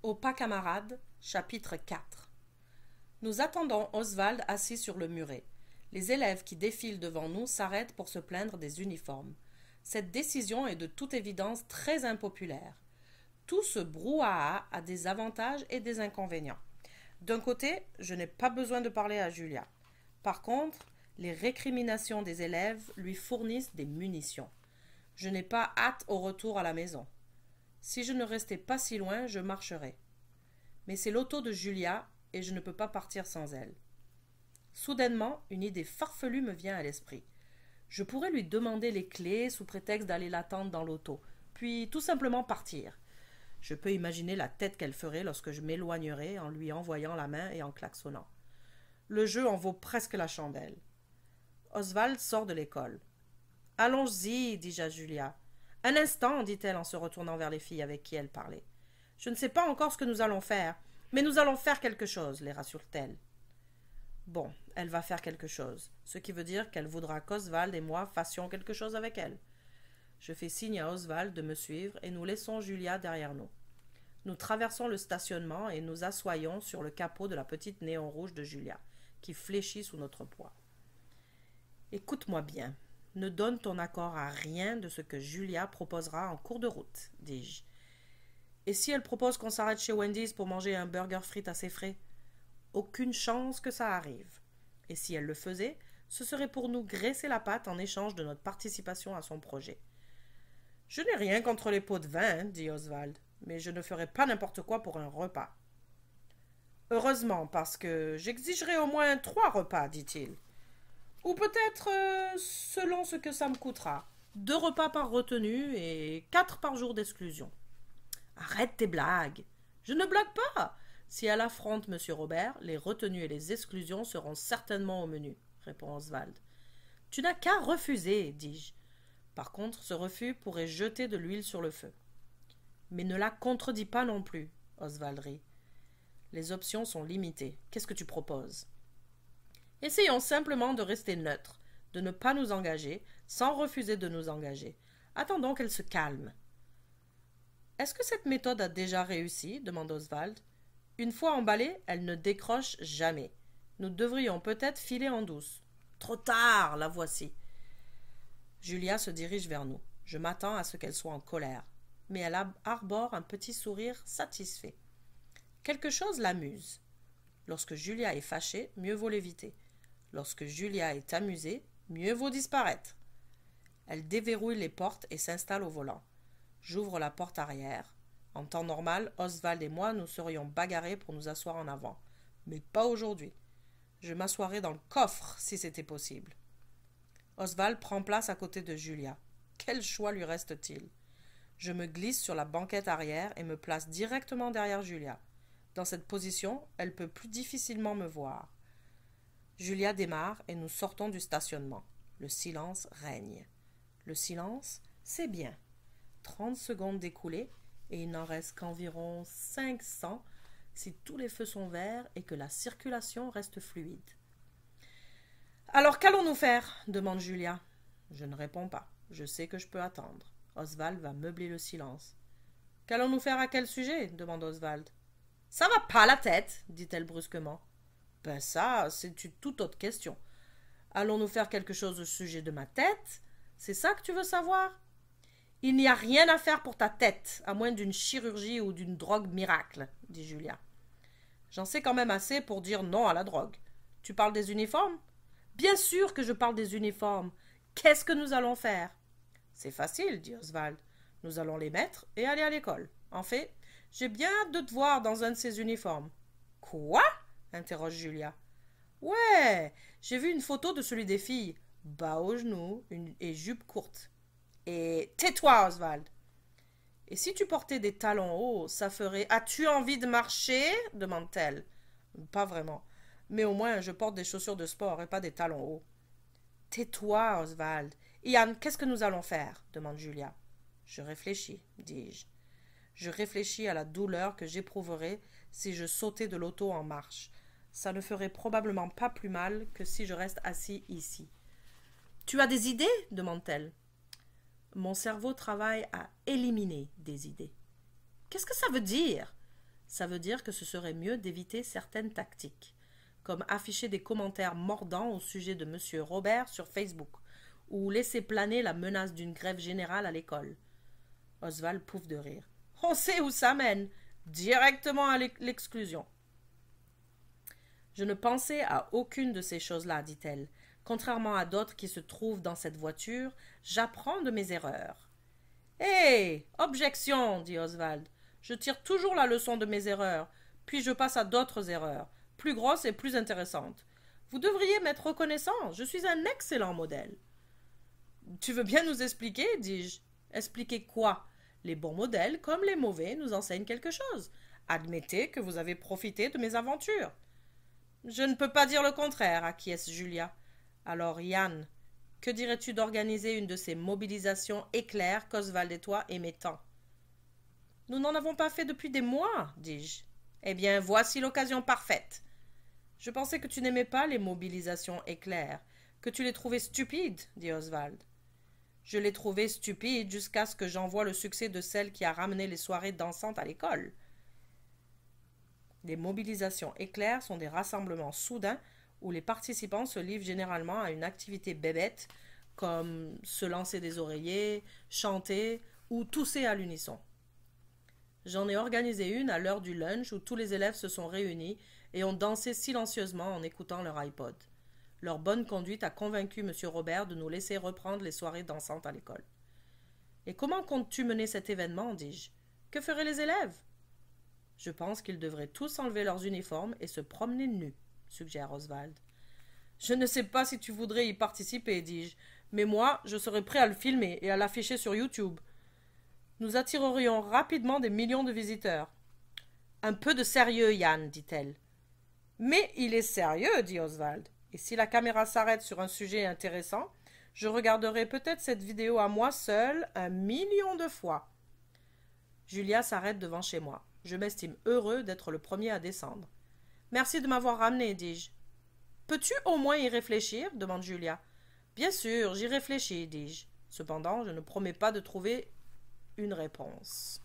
Au pas camarade, chapitre 4. Nous attendons Oswald assis sur le muret. Les élèves qui défilent devant nous s'arrêtent pour se plaindre des uniformes. Cette décision est de toute évidence très impopulaire. Tout ce brouhaha a des avantages et des inconvénients. D'un côté, je n'ai pas besoin de parler à Julia. Par contre, les récriminations des élèves lui fournissent des munitions. Je n'ai pas hâte au retour à la maison. Si je ne restais pas si loin, je marcherais. Mais c'est l'auto de Julia et je ne peux pas partir sans elle. Soudainement, une idée farfelue me vient à l'esprit. Je pourrais lui demander les clés sous prétexte d'aller l'attendre dans l'auto, puis tout simplement partir. Je peux imaginer la tête qu'elle ferait lorsque je m'éloignerais en lui envoyant la main et en klaxonnant. Le jeu en vaut presque la chandelle. Oswald sort de l'école. Allons-y, dis-je à Julia. Un instant, dit-elle en se retournant vers les filles avec qui elle parlait. Je ne sais pas encore ce que nous allons faire, mais nous allons faire quelque chose, les rassure-t-elle. Bon, elle va faire quelque chose, ce qui veut dire qu'elle voudra qu'Oswald et moi fassions quelque chose avec elle. Je fais signe à Oswald de me suivre et nous laissons Julia derrière nous. Nous traversons le stationnement et nous assoyons sur le capot de la petite néon rouge de Julia, qui fléchit sous notre poids. Écoute-moi bien, ne donne ton accord à rien de ce que Julia proposera en cours de route, dis-je. Et si elle propose qu'on s'arrête chez Wendy's pour manger un burger frites à ses frais? Aucune chance que ça arrive. Et si elle le faisait, ce serait pour nous graisser la patte en échange de notre participation à son projet. Je n'ai rien contre les pots de vin, dit Oswald, mais je ne ferai pas n'importe quoi pour un repas. Heureusement, parce que j'exigerai au moins 3 repas, dit-il. Ou peut-être, selon ce que ça me coûtera, 2 repas par retenue et 4 par jour d'exclusion. Arrête tes blagues. Je ne blague pas. Si elle affronte M. Robert, les retenues et les exclusions seront certainement au menu, répond Oswald. Tu n'as qu'à refuser, dis-je. Par contre, ce refus pourrait jeter de l'huile sur le feu. Mais ne la contredis pas non plus, Oswald rit. Les options sont limitées. Qu'est-ce que tu proposes? Essayons simplement de rester neutres, de ne pas nous engager, sans refuser de nous engager. Attendons qu'elle se calme. Est-ce que cette méthode a déjà réussi? Demande Oswald. Une fois emballée, elle ne décroche jamais. Nous devrions peut-être filer en douce. Trop tard, la voici. Julia se dirige vers nous. Je m'attends à ce qu'elle soit en colère, mais elle arbore un petit sourire satisfait. Quelque chose l'amuse. Lorsque Julia est fâchée, mieux vaut l'éviter. Lorsque Julia est amusée, mieux vaut disparaître. Elle déverrouille les portes et s'installe au volant. J'ouvre la porte arrière. En temps normal, Oswald et moi nous serions bagarrés pour nous asseoir en avant. Mais pas aujourd'hui. Je m'assoirais dans le coffre si c'était possible. Oswald prend place à côté de Julia. Quel choix lui reste-t-il? Je me glisse sur la banquette arrière et me place directement derrière Julia. Dans cette position, elle peut plus difficilement me voir. Julia démarre et nous sortons du stationnement. Le silence règne. Le silence, c'est bien. 30 secondes découlées et il n'en reste qu'environ 500 si tous les feux sont verts et que la circulation reste fluide. Alors qu'allons-nous faire? Demande Julia. Je ne réponds pas. Je sais que je peux attendre. Oswald va meubler le silence. Qu'allons-nous faire à quel sujet? Demande Oswald. Ça va pas la tête, dit-elle brusquement. Ben ça, c'est une toute autre question. Allons-nous faire quelque chose au sujet de ma tête? C'est ça que tu veux savoir? Il n'y a rien à faire pour ta tête, à moins d'une chirurgie ou d'une drogue miracle, dit Julia. J'en sais quand même assez pour dire non à la drogue. Tu parles des uniformes? Bien sûr que je parle des uniformes. Qu'est-ce que nous allons faire? C'est facile, dit Oswald. Nous allons les mettre et aller à l'école. En fait, j'ai bien hâte de te voir dans un de ces uniformes. Quoi? Interroge Julia. Ouais, j'ai vu une photo de celui des filles. Bas aux genoux et jupe courte. Et tais-toi, Oswald. Et si tu portais des talons hauts, ça ferait... As-tu envie de marcher? Demande-t-elle. Pas vraiment. Mais au moins, je porte des chaussures de sport et pas des talons hauts. Tais-toi, Oswald. Ian, qu'est-ce que nous allons faire? Demande Julia. Je réfléchis, dis-je. Je réfléchis à la douleur que j'éprouverais si je sautais de l'auto en marche. Ça ne ferait probablement pas plus mal que si je reste assis ici. Tu as des idées? Demande-t-elle. Mon cerveau travaille à éliminer des idées. Qu'est-ce que ça veut dire? Ça veut dire que ce serait mieux d'éviter certaines tactiques, comme afficher des commentaires mordants au sujet de M. Robert sur Facebook, ou laisser planer la menace d'une grève générale à l'école. Oswald pouffe de rire. On sait où ça mène, directement à l'exclusion. Je ne pensais à aucune de ces choses-là, dit-elle. Contrairement à d'autres qui se trouvent dans cette voiture, j'apprends de mes erreurs. Hé, objection, dit Oswald. Je tire toujours la leçon de mes erreurs, puis je passe à d'autres erreurs, plus grosses et plus intéressantes. Vous devriez m'être reconnaissant, je suis un excellent modèle. Tu veux bien nous expliquer, dis-je. Expliquer quoi? Les bons modèles, comme les mauvais, nous enseignent quelque chose. Admettez que vous avez profité de mes aventures. Je ne peux pas dire le contraire, acquiesce Julia. Alors, Yann, que dirais-tu d'organiser une de ces mobilisations éclairs qu'Oswald et toi aimez tant? Nous n'en avons pas fait depuis des mois, dis-je. Eh bien, voici l'occasion parfaite. Je pensais que tu n'aimais pas les mobilisations éclairs, que tu les trouvais stupides, dit Oswald. Je les trouvais stupides jusqu'à ce que j'en voie le succès de celle qui a ramené les soirées dansantes à l'école. Les mobilisations éclairs sont des rassemblements soudains où les participants se livrent généralement à une activité bébête, comme se lancer des oreillers, chanter ou tousser à l'unisson. J'en ai organisé une à l'heure du lunch où tous les élèves se sont réunis et ont dansé silencieusement en écoutant leur iPod. Leur bonne conduite a convaincu M. Robert de nous laisser reprendre les soirées dansantes à l'école. Et comment comptes-tu mener cet événement, dis-je? Que feraient les élèves? Je pense qu'ils devraient tous enlever leurs uniformes et se promener nus, suggère Oswald. Je ne sais pas si tu voudrais y participer, dis-je, mais moi, je serais prêt à le filmer et à l'afficher sur YouTube. Nous attirerions rapidement des millions de visiteurs. Un peu de sérieux, Yann, dit-elle. Mais il est sérieux, dit Oswald. Et si la caméra s'arrête sur un sujet intéressant, je regarderai peut-être cette vidéo à moi seul 1 million de fois. Julia s'arrête devant chez moi. Je m'estime heureux d'être le premier à descendre. Merci de m'avoir ramené, dis-je. Peux-tu au moins y réfléchir? Demande Julia. Bien sûr, j'y réfléchis, dis-je. Cependant, je ne promets pas de trouver une réponse.